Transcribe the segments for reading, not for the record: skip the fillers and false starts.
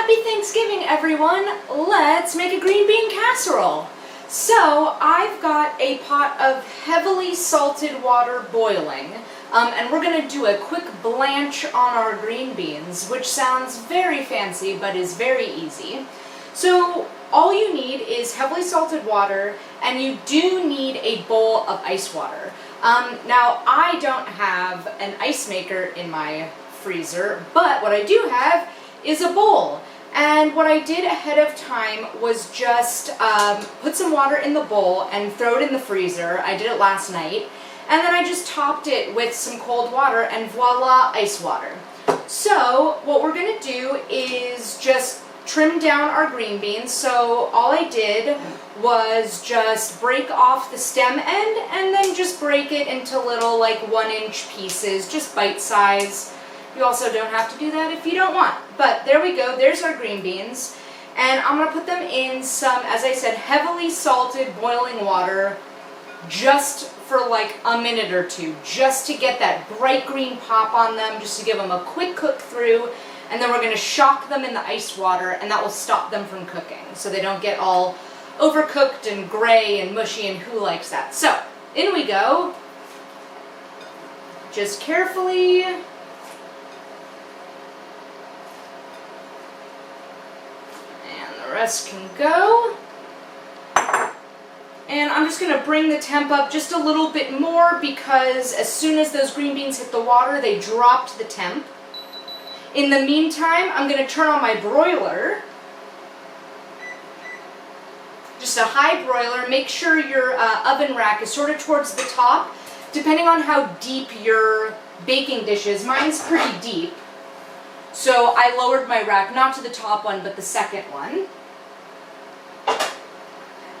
Happy Thanksgiving, everyone! Let's make a green bean casserole. So, I've got a pot of heavily salted water boiling, and we're going to do a quick blanch on our green beans, which sounds very fancy, but is very easy. So, all you need is heavily salted water, and you do need a bowl of ice water. Now, I don't have an ice maker in my freezer, but what I do have is a bowl. And what I did ahead of time was just put some water in the bowl and throw it in the freezer. I did it last night. And then I just topped it with some cold water and voila, ice water. So what we're going to do is just trim down our green beans. So all I did was just break off the stem end and then just break it into little 1-inch pieces, just bite size. You also don't have to do that if you don't want. But there we go, there's our green beans. And I'm going to put them in some, as I said, heavily salted boiling water just for a minute or two, just to get that bright green pop on them, just to give them a quick cook through. And then we're going to shock them in the ice water, and that will stop them from cooking, so they don't get all overcooked and gray and mushy, and who likes that? So, in we go. Just carefully. The rest can go. And I'm just going to bring the temp up just a little bit more because as soon as those green beans hit the water, they dropped the temp. In the meantime, I'm going to turn on my broiler. Just a high broiler. Make sure your oven rack is sort of towards the top, depending on how deep your baking dish is. Mine's pretty deep. So I lowered my rack, not to the top one, but the second one.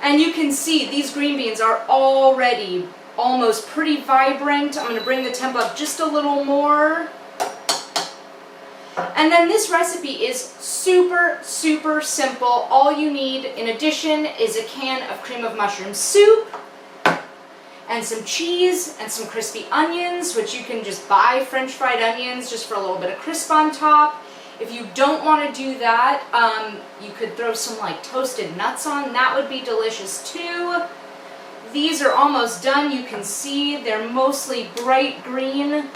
And you can see these green beans are already almost pretty vibrant. I'm going to bring the temp up just a little more. And then this recipe is super, super simple. All you need in addition is a can of cream of mushroom soup, and some cheese, and some crispy onions, which you can just buy French fried onions just for a little bit of crisp on top. If you don't want to do that, you could throw some toasted nuts on. That would be delicious too. These are almost done. You can see they're mostly bright green.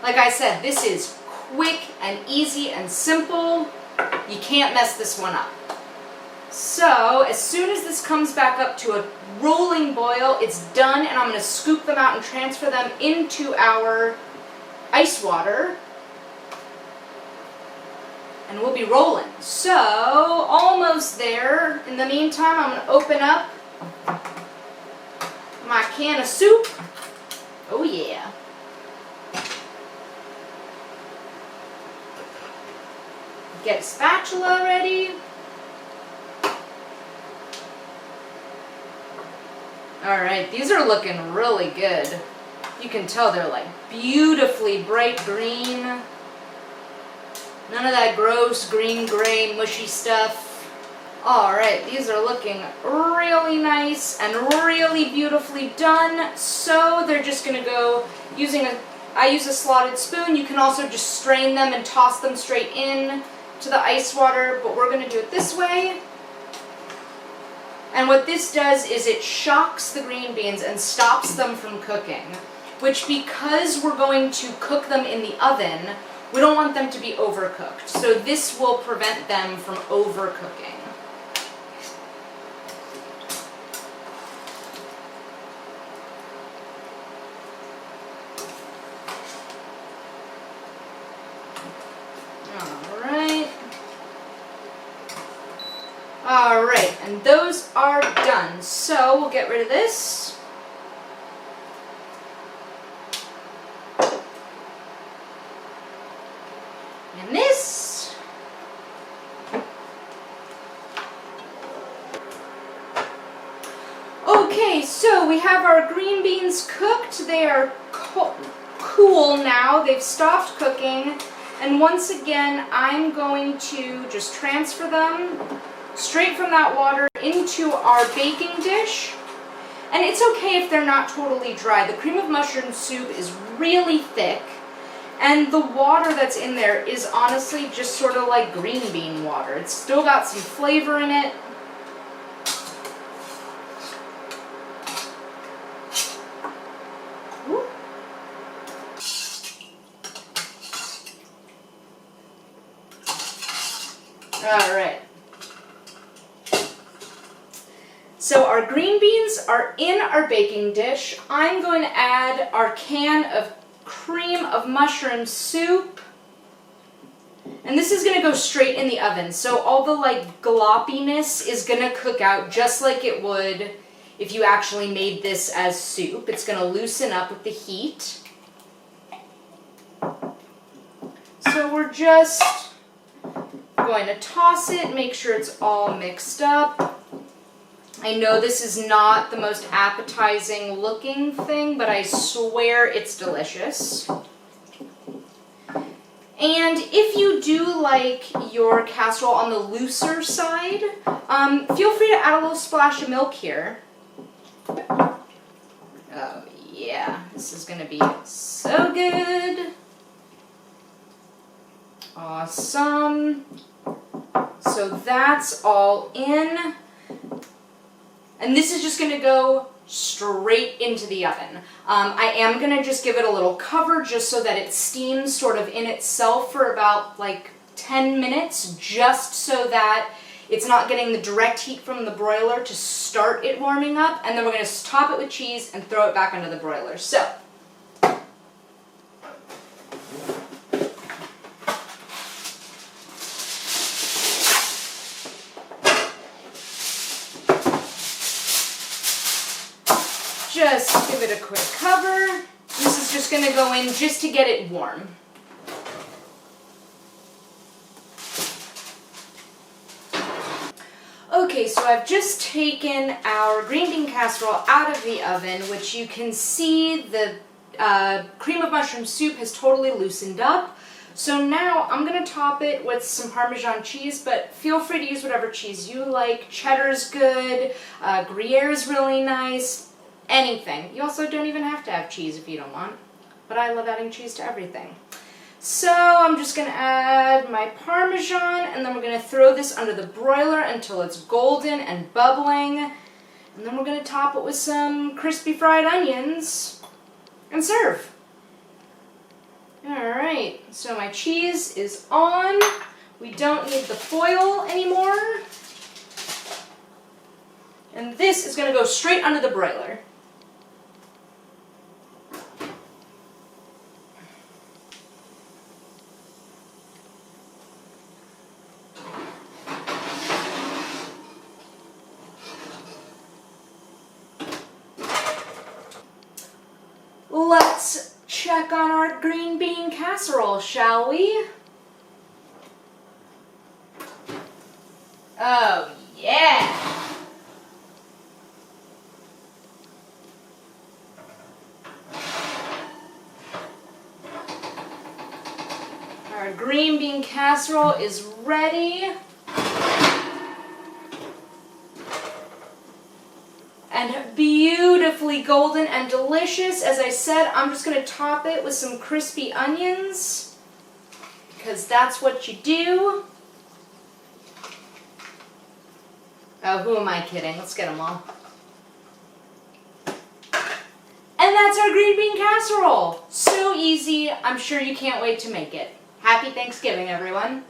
Like I said, this is quick and easy and simple. You can't mess this one up. So, as soon as this comes back up to a rolling boil, it's done, and I'm going to scoop them out and transfer them into our ice water. And we'll be rolling. So, almost there. In the meantime, I'm going to open up my can of soup. Oh yeah. Get a spatula ready. Alright, these are looking really good. You can tell they're beautifully bright green. None of that gross green, gray, mushy stuff. Alright, these are looking really nice and really beautifully done. So they're just going to go I use a slotted spoon. You can also just strain them and toss them straight in to the ice water, but we're going to do it this way. And what this does is it shocks the green beans and stops them from cooking, which, because we're going to cook them in the oven, we don't want them to be overcooked. So this will prevent them from overcooking. Alright, and those are done. So we'll get rid of this. And this. Okay, so we have our green beans cooked. They are cool now. They've stopped cooking. And once again, I'm going to just transfer them straight from that water into our baking dish. And it's okay if they're not totally dry. The cream of mushroom soup is really thick, And the water that's in there is honestly just sort of like green bean water. It's still got some flavor in it. All right. So our green beans are in our baking dish. I'm going to add our can of cream of mushroom soup. And this is going to go straight in the oven. So all the like gloppiness is going to cook out just like it would if you actually made this as soup. It's going to loosen up with the heat. So we're just going to toss it, make sure it's all mixed up. I know this is not the most appetizing looking thing, but I swear it's delicious. And if you do like your casserole on the looser side, feel free to add a little splash of milk here. Oh yeah, this is going to be so good. Awesome. So that's all in. And this is just going to go straight into the oven. I am going to just give it a little cover just so that it steams sort of in itself for about like 10 minutes, just so that it's not getting the direct heat from the broiler to start it warming up. And then we're going to top it with cheese and throw it back under the broiler. So just give it a quick cover. This is just going to go in just to get it warm. Okay, so I've just taken our green bean casserole out of the oven, which you can see the cream of mushroom soup has totally loosened up. So now I'm going to top it with some Parmesan cheese, but feel free to use whatever cheese you like. Cheddar's good, Gruyere is really nice. Anything. You also don't even have to have cheese if you don't want, but I love adding cheese to everything. So I'm just going to add my Parmesan, and then we're going to throw this under the broiler until it's golden and bubbling, and then we're going to top it with some crispy fried onions and serve. Alright, so my cheese is on. We don't need the foil anymore. And this is going to go straight under the broiler. Let's check on our green bean casserole, shall we? Oh, yeah! Our green bean casserole is ready. And beautifully golden and delicious. As I said, I'm just going to top it with some crispy onions, because that's what you do. Oh, who am I kidding? Let's get them all. And that's our green bean casserole. So easy. I'm sure you can't wait to make it. Happy Thanksgiving, everyone.